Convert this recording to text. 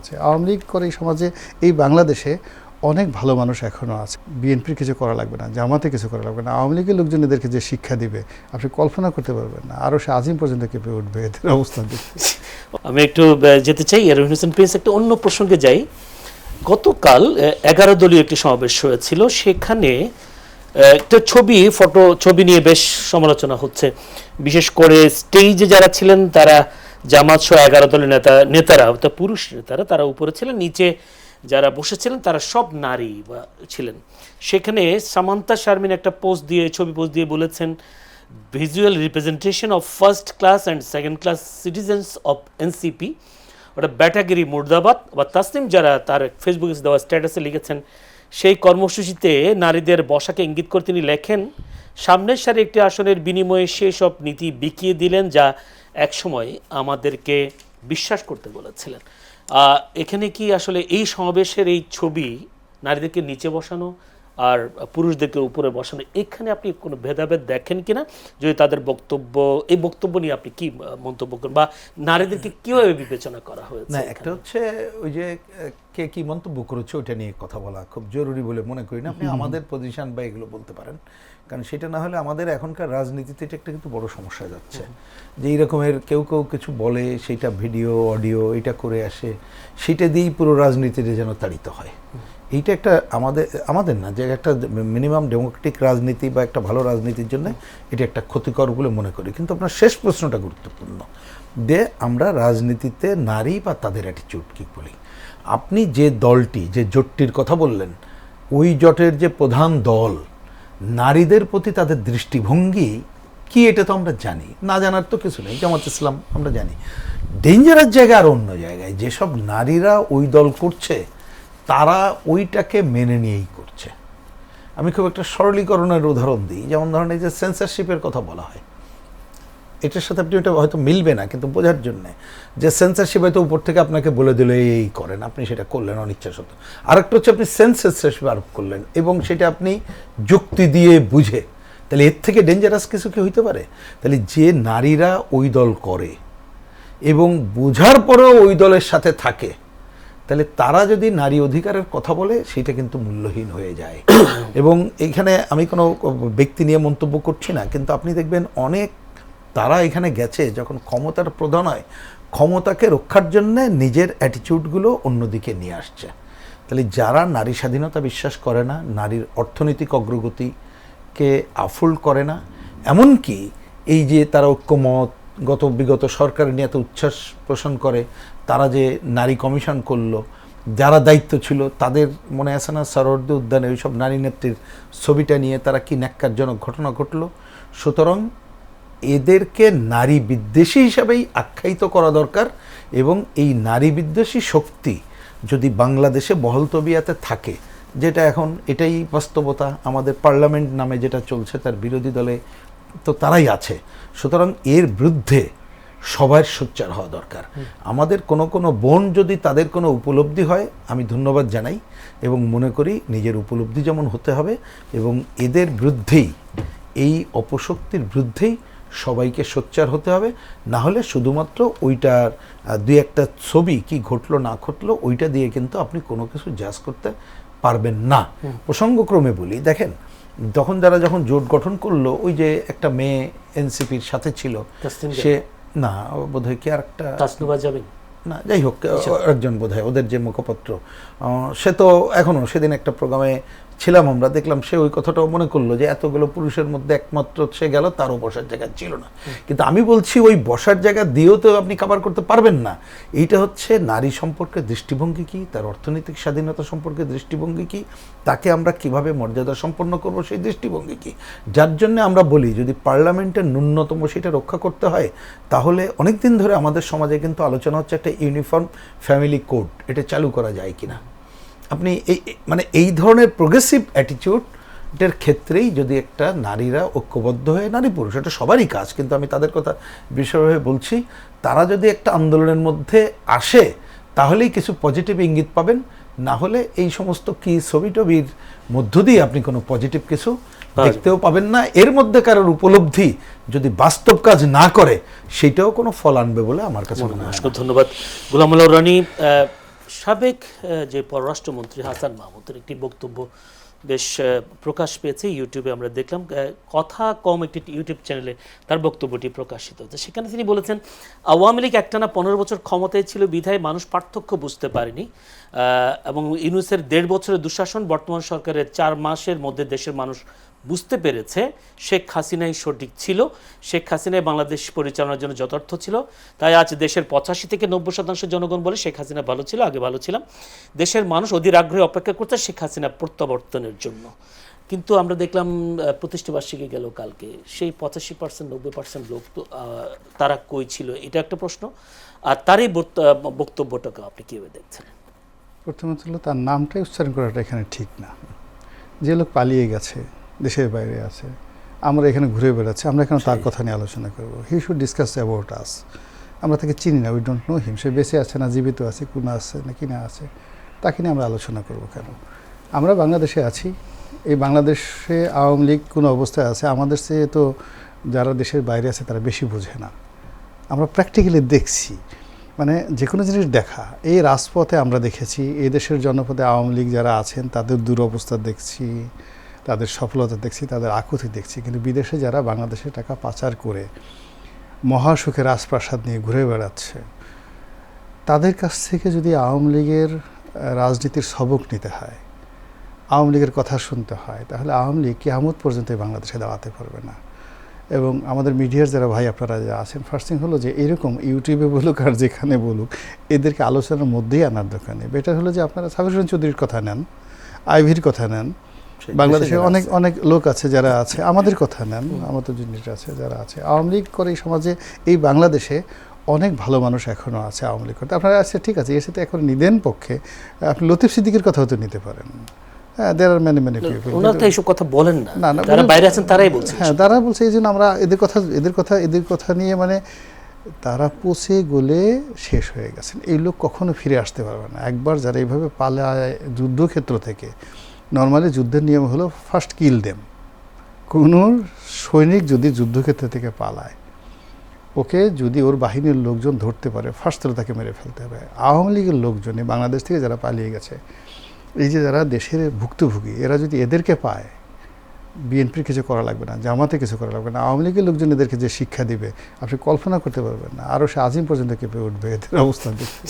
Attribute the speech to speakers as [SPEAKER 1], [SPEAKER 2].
[SPEAKER 1] আছে। আওয়ামী লীগ করে এই সমাজে, এই বাংলাদেশে অনেক ভালো মানুষ এখনও আছে। বিএনপির কিছু করা লাগবে না, জামাতে কিছু করা লাগবে না, আওয়ামী লীগের লোকজন এদেরকে যে শিক্ষা দিবে আপনি কল্পনা করতে পারবেন না। আরও সে আজিম পর্যন্ত কেঁপে উঠবে এদের অবস্থা দেখতে।
[SPEAKER 2] আমি একটু যেতে চাই রহিম হোসেন প্রিন্স, একটা অন্য প্রসঙ্গে যাই। গতকাল 11 দলীয় একটি সমাবেশ হয়েছিল, সেখানে একটা ছবি নিয়ে বেশ সমালোচনা হচ্ছে। বিশেষ করে স্টেজে যারা ছিলেন তারা জামাত সহ 11 দলের নেতারা পুরুষ নেতারা, তারা উপরে ছিলেন, নিচে যারা বসেছিলেন তারা সব নারী ছিলেন। সেখানে সামান্তা শারমিন একটা ছবি পোস্ট দিয়ে বলেছেন, visual representation of first class and second class citizens of NCP, ওটা ব্যাটাগিরি মুর্দাবাদ বা তাসনিম, যারা তার ফেসবুকে দেওয়া স্ট্যাটাসে লিখেছেন। সেই কর্মসূচিতে নারীদের বসাকে ইঙ্গিত করে তিনি লেখেন, সামনের সারি একটি আসনের বিনিময়ে সেসব নীতি বিকিয়ে দিলেন যা একসময় আমাদেরকে বিশ্বাস করতে বলেছিলেন। এখানে কি আসলে এই সমাবেশের এই ছবি নারীদেরকে নিচে বসানো আর পুরুষদেরকে উপরে বসানো, এখানে আপনি কোনো ভেদাভেদ দেখেন কিনা? যদি তাদের এই বক্তব্য নিয়ে আপনি কি মন্তব্য করেন, বা নারীদেরকে কিভাবে বিবেচনা করা হয়েছে?
[SPEAKER 3] না, একটা হচ্ছে ওই যে কে কি মন্তব্য করেছে ওইটা নিয়ে কথা বলা খুব জরুরি বলে মনে করি না। আপনি আমাদের পজিশন বা এগুলো বলতে পারেন, কারণ সেটা না হলে আমাদের এখনকার রাজনীতিতে এটা একটা কিন্তু বড় সমস্যা যাচ্ছে। যে এই রকমের কেউ কিছু বলে, সেটা ভিডিও অডিও এটা করে আসে, সেটা দিয়েই পুরো রাজনীতিতে যেন তাড়িত হয়। এইটা একটা আমাদের না, যে একটা মিনিমাম ডেমোক্রেটিক রাজনীতি বা একটা ভালো রাজনীতির জন্য এটা একটা ক্ষতিকর বলে মনে করি। কিন্তু আপনার শেষ প্রশ্নটা গুরুত্বপূর্ণ, যে আমরা রাজনীতিতে নারী বা তাদের অ্যাটিটিউড কী বলি। আপনি যে দলটি, যে জোটটির কথা বললেন, ওই জোটের যে প্রধান দল, নারীদের প্রতি তাদের দৃষ্টিভঙ্গি কি এটা তো আমরা জানি না, জানার তো কিছু নেই। জামাত ইসলাম আমরা জানি। ডেঞ্জারাস জায়গা আর অন্য জায়গায় যেসব নারীরা ওই দল করছে তারা ওইটাকে মেনে নিয়েই করছে। আমি খুব একটা সরলীকরণের উদাহরণ দিই, যেমন ধরেন এই যে সেন্সরশিপের কথা বলা হয়, এটার সাথে আপনি ওটা হয়তো মিলবে না, কিন্তু বোঝার জন্যে যে সেন্সরশিপ হয়তো উপর থেকে আপনাকে বলে দিল এই করেন, আপনি সেটা করলেন অনিচ্ছা সত্ত্বেও। আরেকটা হচ্ছে আপনি সেন্সরশিপ আরোপ করলেন এবং সেটা আপনি যুক্তি দিয়ে বুঝে, তাহলে এর থেকে ডেঞ্জারাস কিছু কি হইতে পারে? তাহলে যে নারীরা ওই দল করে এবং বোঝার পরেও ওই দলের সাথে থাকে, তাহলে তারা যদি নারী অধিকারের কথা বলে সেটা কিন্তু মূল্যহীন হয়ে যায়। এবং এইখানে আমি কোনো ব্যক্তি নিয়ে মন্তব্য করছি না, কিন্তু আপনি দেখবেন অনেক তারা এখানে গেছে যখন ক্ষমতার প্রধান হয়, ক্ষমতাকে রক্ষার জন্য নিজের অ্যাটিটিউডগুলো অন্যদিকে নিয়ে আসছে। তাহলে যারা নারী স্বাধীনতা বিশ্বাস করে না, নারীর অর্থনৈতিক অগ্রগতিকে আফুল করে না, এমনকি এই যে তারা ঐক্যমত বিগত সরকার নিয়ে এত উচ্ছ্বাস পোষণ করে, তারা যে নারী কমিশন করলো, যারা দায়িত্ব ছিল তাদের মনে আছে না সরোয়ার্দী উদ্যানে ওইসব নারী নেত্রীর ছবিটা নিয়ে তারা কি ন্যাক্কারজনক ঘটনা ঘটলো। সুতরাং এদেরকে নারী বিদ্বেষী হিসাবেই আখ্যায়িত করা দরকার। এবং এই নারী বিদ্বেষী শক্তি যদি বাংলাদেশে বহল তবিয়াতে থাকে, যেটা এখন এটাই বাস্তবতা, আমাদের পার্লামেন্ট নামে যেটা চলছে তার বিরোধী দলে তো তারাই আছে। সুতরাং এর বিরুদ্ধে সবার সোচ্চার হওয়া দরকার। আমাদের কোনো বোন যদি তাদের কোনো উপলব্ধি হয়, আমি ধন্যবাদ জানাই এবং মনে করি নিজের উপলব্ধি যেমন হতে হবে, এবং এদের বিরুদ্ধেই, এই অপশক্তির বিরুদ্ধেই সবাইকে সোচ্চার হতে হবে। না হলে শুধুমাত্র ওইটার দুই একটা ছবি কি ঘটলো না ঘটলো ওইটা দিয়ে কিন্তু আপনি কোনো কিছু জাজ করতে পারবেন না। প্রসঙ্গক্রমে বলি, দেখেন যখন জোট গঠন করলো, ওই যে একটা মেয়ে এনসিপির সাথে ছিল, সে না বোধহয় কি আর একটা না, যাই হোক একজন বোধহয় ওদের যে মুখপাত্র, সে তো এখনও, সেদিন একটা প্রোগ্রামে ছিলাম আমরা, দেখলাম সে ওই কথাটাও মনে করলো যে এতগুলো পুরুষের মধ্যে একমাত্র সে গেল, তারও বসার জায়গা ছিল না। কিন্তু আমি বলছি ওই বসার জায়গা দিয়েও তো আপনি কভার করতে পারবেন না। এইটা হচ্ছে নারী সম্পর্কে দৃষ্টিভঙ্গি কি, তার অর্থনৈতিক স্বাধীনতা সম্পর্কে দৃষ্টিভঙ্গি কি, তাকে আমরা কিভাবে মর্যাদা সম্পন্ন করব সেই দৃষ্টিভঙ্গি কি। যার জন্য আমরা বলি যদি পার্লামেন্টের ন্যূনতম সেটা রক্ষা করতে হয়, তাহলে অনেক দিন ধরে আমাদের সমাজে কিন্তু আলোচনা হচ্ছে একটা ইউনিফর্ম ফ্যামিলি কোড, এটা চালু করা যায় কিনা। আপনি এই ধরনের প্রোগ্রেসিভ অ্যাটিটিউডের ক্ষেত্রেই যদি একটা নারীরা ঐক্যবদ্ধ হয়ে, নারী পুরুষ এটা সবারই কাজ, কিন্তু আমি তাদের কথা বিশেষভাবে বলছি, তারা যদি একটা আন্দোলনের মধ্যে আসে তাহলেই কিছু পজিটিভ ইঙ্গিত পাবেন। না হলে এই সমস্ত কি ছবি টবির মধ্য দিয়ে আপনি কোনো পজিটিভ কিছু দেখতেও পাবেন না। এর মধ্যে কারোর উপলব্ধি যদি বাস্তব কাজ না করে সেটাও কোনো ফল আনবে বলে আমার কাছে মনে হয়।
[SPEAKER 2] ধন্যবাদ। গোলাম আল্লাহ রানী, সাবেক যে পররাষ্ট্রমন্ত্রী হাসান মাহমুদের একটি বক্তব্য বেশ প্রকাশ পেয়েছে ইউটিউবে, আমরা দেখলাম কথা কম একটি ইউটিউব চ্যানেলে তার বক্তব্যটি প্রকাশিত হচ্ছে। সেখানে তিনি বলেছেন, আওয়ামী লীগ একটানা 15 বছর ক্ষমতায় ছিল বিধায় মানুষ পার্থক্য বুঝতে পারেনি, এবং ইউনূসের 1.5 বছরের দুঃশাসন বর্তমান সরকারের 4 মাসের মধ্যে দেশের মানুষ বুঝতে পেরেছে শেখ হাসিনাই সঠিক ছিল, শেখ হাসিনাই বাংলাদেশ পরিচালনার জন্য যথার্থ ছিল। তাই আজ দেশের 85 থেকে 90% জনগণ বলে শেখ হাসিনা ভালো ছিল, আগে ভালো ছিলাম। দেশের মানুষ অধীর আগ্রহে অপেক্ষা করছে শেখ হাসিনা প্রত্যাবর্তনের জন্য। কিন্তু আমরা দেখলাম প্রতিষ্ঠাবার্ষিকী গেল কালকে, সেই 85% 90% লোক তো তারা কই ছিল, এটা একটা প্রশ্ন। আর তারই বক্তব্যটাকে আপনি কীভাবে দেখছেন?
[SPEAKER 1] প্রথমত হলো তার নামটাই উচ্চারণ করাটা এখানে ঠিক না। যে লোক পালিয়ে গেছে, দেশের বাইরে আছে, আমরা এখানে ঘুরে বেড়াচ্ছি, আমরা এখানে তার কথা নিয়ে আলোচনা করবো। He should discuss about us. আমরা তাকে চিনি না, উই ডোন্ট নো হিম। সে বেঁচে আছে না জীবিত আছে, কোন আছে না কিনা আছে, তাকে নিয়ে আমরা আলোচনা করবো কেন? আমরা বাংলাদেশে আছি, এই বাংলাদেশে আওয়ামী লীগ কোন অবস্থায় আছে, আমাদের চেয়ে তো যারা দেশের বাইরে আছে তারা বেশি বোঝে না। আমরা প্র্যাকটিক্যালি দেখছি, মানে যে কোনো জিনিস দেখা। এই রাজপথে আমরা দেখেছি, এই দেশের জনপদে আওয়ামী লীগ যারা আছেন তাদের দুরবস্থা দেখছি, তাদের সফলতা দেখছি, তাদের আকুতি দেখছি। কিন্তু বিদেশে যারা বাংলাদেশে টাকা পাচার করে মহাসুখে রাজপ্রাসাদ নিয়ে ঘুরে বেড়াচ্ছে, তাদের কাছ থেকে যদি আওয়ামী লীগের রাজনীতির সবক নিতে হয়, আওয়ামী লীগের কথা শুনতে হয়, তাহলে আওয়ামী লীগ কিয়ামত পর্যন্ত বাংলাদেশে দাঁড়াতে পারবে না। এবং আমাদের মিডিয়ার যারা ভাই আপনারা যা আছেন, ফার্স্ট থিং হলো যে এরকম ইউটিউবে বলুক আর যেখানে বলুক, এদেরকে আলোচনার মধ্যেই আনার দরকার নেই। বেটার হলো যে আপনারা সাবির হোসেন চৌধুরীর কথা নেন, আইভির কথা নেন, বাংলাদেশে অনেক অনেক লোক আছে যারা আছে, আমাদের কথা নেন, আমাদের জিনিস আছে যারা আছে। আওয়ামী লীগ করে এই সমাজে, এই বাংলাদেশে অনেক ভালো মানুষ এখনও আছে আওয়ামী লীগ করতে। আপনারা আছে ঠিক আছে, এর সাথে এখন নিদেন পক্ষে আপনি লতিফ সিদ্দিকের কথাও তো নিতে পারেন। হ্যাঁ, দেয়ার আর মেনি পিপল।
[SPEAKER 2] ওনারা তো এইসব কথা বলেন না, যারা বাইরে আছেন তারাই বলছে।
[SPEAKER 1] হ্যাঁ, তারা বলছে। এই জন্য আমরা এদের কথা নিয়ে, মানে তারা পচে গলে শেষ হয়ে গেছেন। এই লোক কখনো ফিরে আসতে পারবে না। একবার যারা এইভাবে পালায় যুদ্ধক্ষেত্র থেকে, নর্মালি যুদ্ধের নিয়ম হলো ফার্স্ট কিল দেম। কোনো সৈনিক যদি যুদ্ধক্ষেত্র থেকে পালায়, ওকে যদি ওর বাহিনীর লোকজন ধরতে পারে, ফার্স্ট তাকে মেরে ফেলতে হবে। আওয়ামী লীগের লোকজনে বাংলাদেশ থেকে যারা পালিয়ে গেছে, এই যে যারা দেশের ভুক্তভোগী, এরা যদি এদেরকে পায়, বিএনপির কিছু করা লাগবে না, জামাতে কিছু করা লাগবে না, আওয়ামী লীগের লোকজন এদেরকে যে শিক্ষা দিবে আপনি কল্পনা করতে পারবেন না। আরও সে আজিম পর্যন্ত কেঁপে উঠবে এদের অবস্থা দেখে।